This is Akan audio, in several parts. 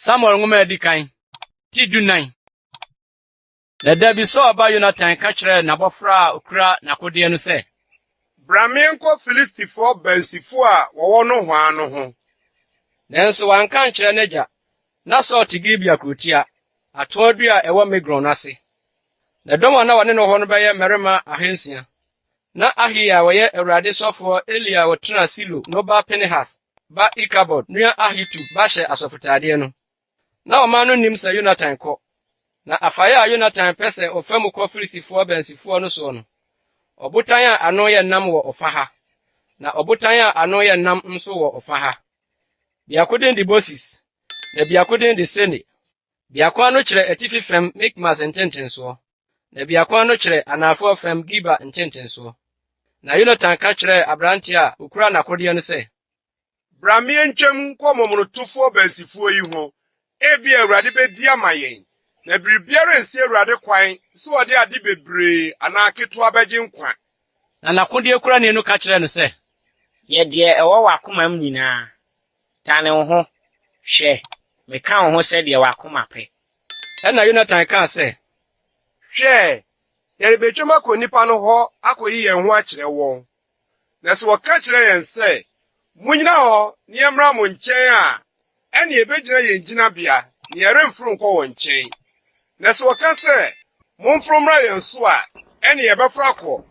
Samuel ngoma edikan ti dunan. Na dabi so aba Jonathan ka kire nabofra okura nakode no se. Bramenko Philistine bensifo a wowo no hwan no ho. Nanso wanka kire n'agya. Na Saul tigibia krutia. Atodua ewo Migron ase. Na dom na wane no ho no beye merema ahensia. Na Ahia woye Awurade sofo Elia wotena Silo no ba Pinehas ba Ikabod nua Ahitu ba hye asofotade no. Na oma no nim se Jonathan ko. Na afaya Jonathan pese ofam ko Filistifo bensifo no so no. Obotan a ano ye nam wo ofaha. Na obotan a ano ye nam nso wo ofaha. Biakoden di Bossis. Na biakoden di Sene. Biakwa no kire atifi fam Mikmas ntentenso. Na biakwa no kire anafo fam Giba ntentenso. Na Jonathan ka kire abranti a okura nakode no se. Bramie ntwam komomno tufo bensifo yi ho. Ebi Awurade bedi amayen. Na biribiara nsi Awurade kwan so ode ade bebre ana keto abegye nkwa. Na nakode kura ne no ka kire no se. Ye de ewo wakoma m nyina. Tane wo ho hwe. Meka wo ho se de wakoma pe. Na Jonathan ka se. Hwe. Yere betwema ko nipa no ho akoyi yen ho akire won. Na so waka kire yen se. Munyina ho ne emra mo nchen a ene ebegyina yen gina bia ne yere mfuru nko won nchen. Na so waka se momfuru mra yen so a ene yebefra ko.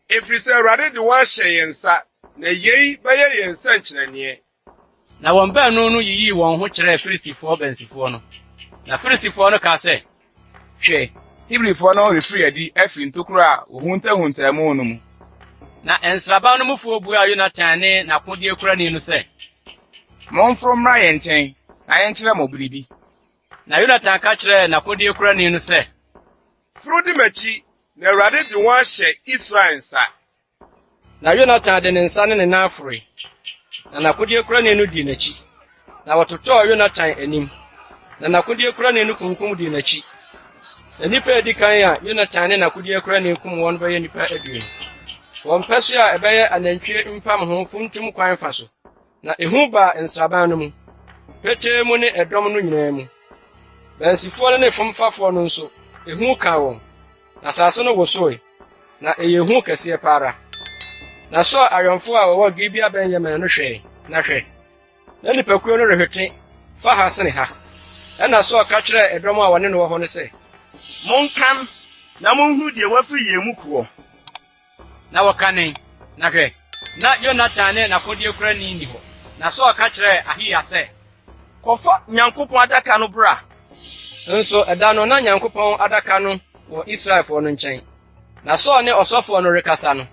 Efiri se Awurade de wan hye yen sa na yei beye yen sa nkyerene. Na won ba no yiyi won ho kire Filistifo bensifo no. Na Filistifo no ka se. Hwe, Hibrifo no refri adi afi ntokuro a ohunta mu no mu. Na ensraba no mufu bua Jonathan ne nakode kura ne no se. Momforo mra ye nchen, na ye nkyere mo biribi. Na Jonathan ka kire nakode kura ne no se. Frodi machi na Awurade de wan hye Israel nsa. Na Jonathan de ne nsa ne nafre. Na nakode kura ne no di nachi. Na watoto Jonathan anim. Na nakode kura ne no kunkum di nachi. Na nipa edikan a Jonathan ne nakode kura ne kum won beye nipa aduon. Won peso a ebeye anantwie mpam ho funtum kwan fa so. Na ehu ba ensraban no mu. Pete mu ne edom no nyina mu. Bensifo ne fomfafo no nso ehu ka won. Na sase no wosoe. Na eyehu kese para. Na so ayonfo a wo Gibea Benjamin no hwe. Na hwe. Na nipakuo no rehwete fa hasene ha. Na so ka kire edom a wone no ho no se. Monkam na monhu de wafiri yemu kuo. Na wakane na hwe. Na Jonathan ne nakode kura ni ho. Na so ka kire Ahia se. Kofa Nyankopon adaka no bra. Nso eda no na Nyankopon adaka no wo Israelfo no nchen. Na so ne osofo no rekasa no.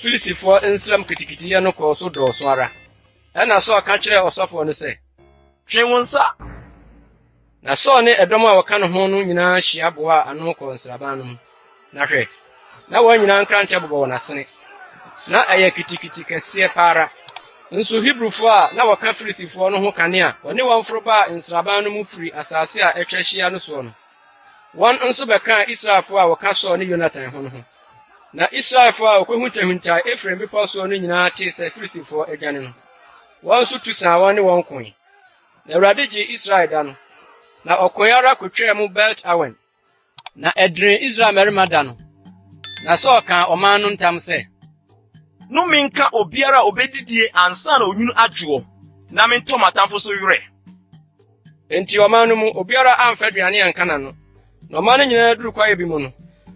Filistifo nsram kitikiti ye no ko so do so ara. Na so ka kire osofo no se. Hwe wonsa. Na so ne edom a waka no ho no nyina hia boa ano ko nsraban no. Na hwe. Na wo nyina nkranche bobo na sene. Na aye kitikiti kese para. Nso Hibrufo a na waka Filistifo no ho kane a oni wonforo ba nsraban no mu firi asase a etwahia no so no. Won nso beka Israelfo a waka so ne Jonathan ho no ho. Na Israelfo a okohunta Efraim bipo so no nyina te se Filistifo adwane no. Won so tusan won ne won kon. Na Awurade gi Israel da no. Na okoyara kotwa mu belt awen. Na edren Israel merima da no. Na so kan oman no ntam se. No minka obiara obedidie ansa na onyunu adwo. Na mento matamfo so yure. Enti oman no mu obiara amfa duane ankana no. Na oman no nyina duru kwaye bi mu no.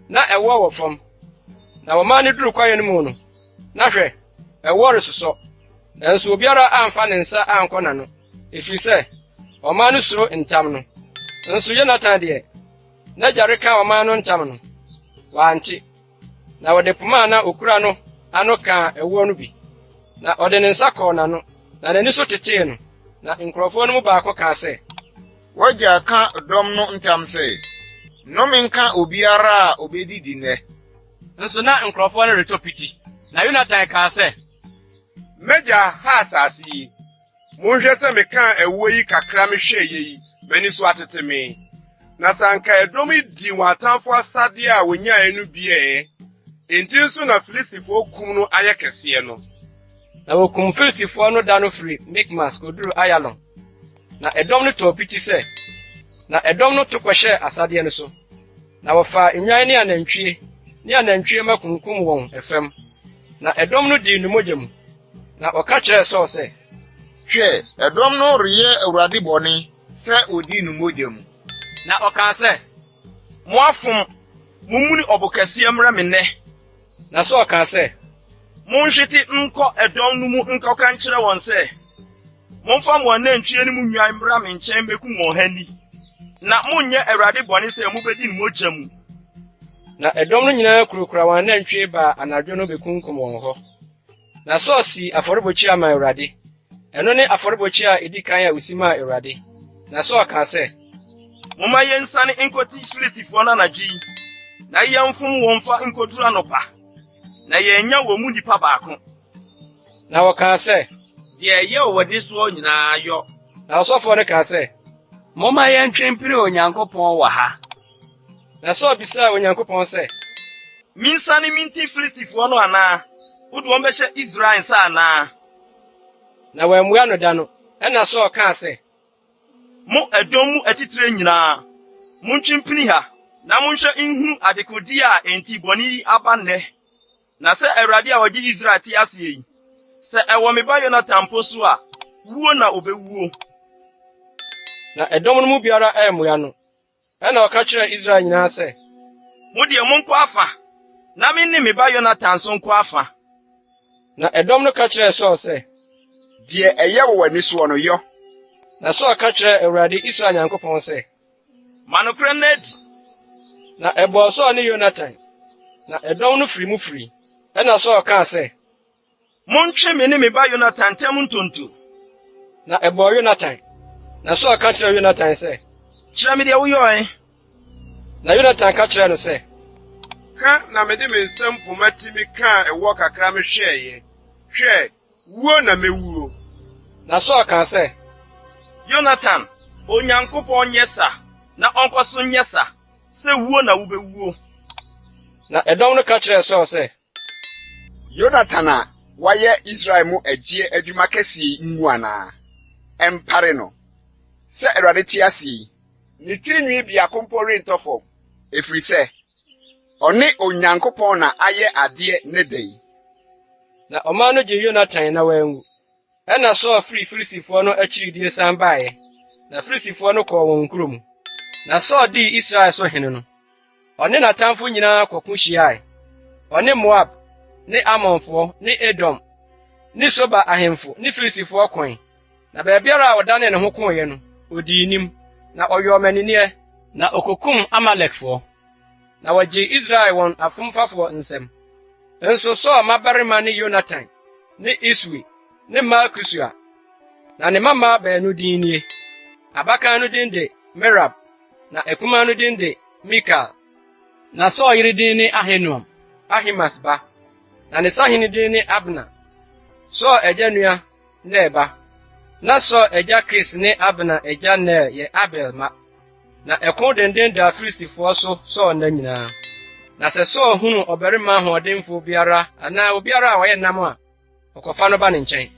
Na ewo wo fam. Na oman no duru kwaye no mu no. Na hwe ewo resoso. Nanso obiara amfa ne nsa ankona no. Efiri se oman no suro ntam no. Nso Jonathan de na jareka oman no ntam no. Wanti. Na wode puma na okura no ano ka ewo no bi. Na ode ne nsa ko na no. Na nani so tete no. Na nkrofo no mu ba ko ka se. Waja ka dom no ntam se. No minka obiara obedidi ne. Nso na nkrofo no retopiti. Na Jonathan ka se. Meja ha asasi. Monhwe se meka ewo yi kakra me hwe yi. Bani so atete me. Na sanka edom di watanfo asade a wonya enu bie. Enti nso na Filistifo kum no ayekese no. Na wokum Filistifo no da no firi Mikmas koduru Ayalon. na ɛdɔm no tɔ piti sɛ na ɛdɔm no to kɔhyɛ asadeɛ no so na wɔfa enwan ne anantwie ma kunkum wɔn ɛfam na ɛdɔm no di nomogya mu na ɔka kyerɛɛ Saul sɛ hwɛ ɛdɔm no reyɛ Awurade bɔne sɛ odi no mogya mu na ɔka sɛ mo afom mummuni ɔbokɛseɛ mmra me nnɛ na Saul ka sɛ monhwete nkɔ ɛdɔm no mu nkɔka nkyerɛ wɔn sɛ momfa mo anantwie no mu nwan mmra me nkyɛn bekum wɔn ha ni na monyɛ Awurade bɔne sɛ mubedi no mogya mu. na ɛdɔm no nyinaa kurokura wɔn anantwie ba anadwo no bekunkum wɔn hɔ na Saul si afɔrebɔkyia ma Awurade ɛno ne afɔrebɔkyia a edi kan a osi ma Awurade na Saul ka sɛ momma yɛnsane nkɔti Filistifoɔ no anadwo yi na yɛmfom wɔn fa nkɔduru anɔpa na yɛnya wɔ mu nipa baako na wɔka sɛ deɛ ɛyɛ wɔde soɔ nyinaa yɔ na ɔsɔfoɔ no ka sɛ momma yɛntwe mpere Onyankopɔn wɔ ha na Saul bisaa Onyankopɔn sɛ minsane minti Filistifoɔ no anaa wode wɔn bɛhyɛ Israel nsa anaa na wammua no da no ɛna Saul kaa sɛ mo ɛdɔm mu atitire nyinaa montwe mpini ha na monhwɛ nhunu adekodi a enti bɔne yi aba nnɛ na sɛ Awurade a ɔgye Israel te ase yi sɛ ɛwɔ me ba Yonatan mpo so a wuo na obewuo. na ɛdɔm no mu biara ɛmmua no ɛna ɔka kyerɛɛ Israel nyinaa sɛ mo deɛ monkɔ afa na me ne me ba Yonatan so nkɔ afa. na ɛdɔm no ka kyerɛɛ Saul sɛ deɛ ɛyɛ wɔ w'ani soɔ no yɔ na Saul ka kyerɛɛ Awurade Israel Nyankopɔn sɛ manokora no adi na ɛbɔɔ Saul ne Yonatan na ɛdɔm no firi mu firi ɛna Saul kaa sɛ montwe me ne me ba Yonatan ntam ntonto na ɛbɔɔ Yonatan na Saul ka kyerɛɛ Yonatan sɛ kyerɛ me deɛ woyɔe na Yonatan ka kyerɛɛ no sɛ ka na mede me nsɛm poma timi kaa ɛwɔ kakra me hwɛɛyɛ hwɛ wuo na mewuo na Saul ka sɛ Yonatan Onyankopɔn nyɛ sa na ɔnkɔ so nyɛ sa sɛ wuo na wobɛwuo. na ɛdɔm no ka kyerɛɛ Saul sɛ Yonatan a wayɛ Israel mu agye adwuma kɛse ngu anaa ɛmpare no sɛ Awurade te ase yi ne tirinwi biako mpo rentɔ fam ɛfiri sɛ ɔne Onyankopɔn na ayɛ adeɛ ne da yi. na ɔman no gye Yonatan na wanwu ɛna Saul firi Filistifoɔ no akyiridie san baeɛ na Filistifoɔ no kɔɔ wɔn kurom na Saul dii Israel so hene no ɔne n'atamfo nyinaa kɔko hyiae ɔne Moab ne Amonfoɔ ne Edom ne Soba ahemfo ne Filistifoɔ koe na baabiara a ɔdane ne ho koeɛ no odii nim na ɔyɛ ɔmaniniɛ na okokum Amalekfoɔ na wɔgye Israel wɔn afomfafoɔ nsɛm nso Saul mmabarima ne Yonatan ne Iswi ne Malkisua na ne mama baanu din nie abakan no din de Merab na akumaa no din de Mikal na Saul yere din ne Ahinoam Ahimas ba na ne sahene din ne Abna Saul agya nua Ner ba na Saul agya Kis ne Abna agya Ner yɛ Abel ma na ɛko denden da Filistifoɔ so Saul nna nyinaa na sɛ Saul hunu ɔbarima ahoɔdenfo biara anaa obiara a wɔyɛ nam a ɔkɔfa no ba ne nkyɛn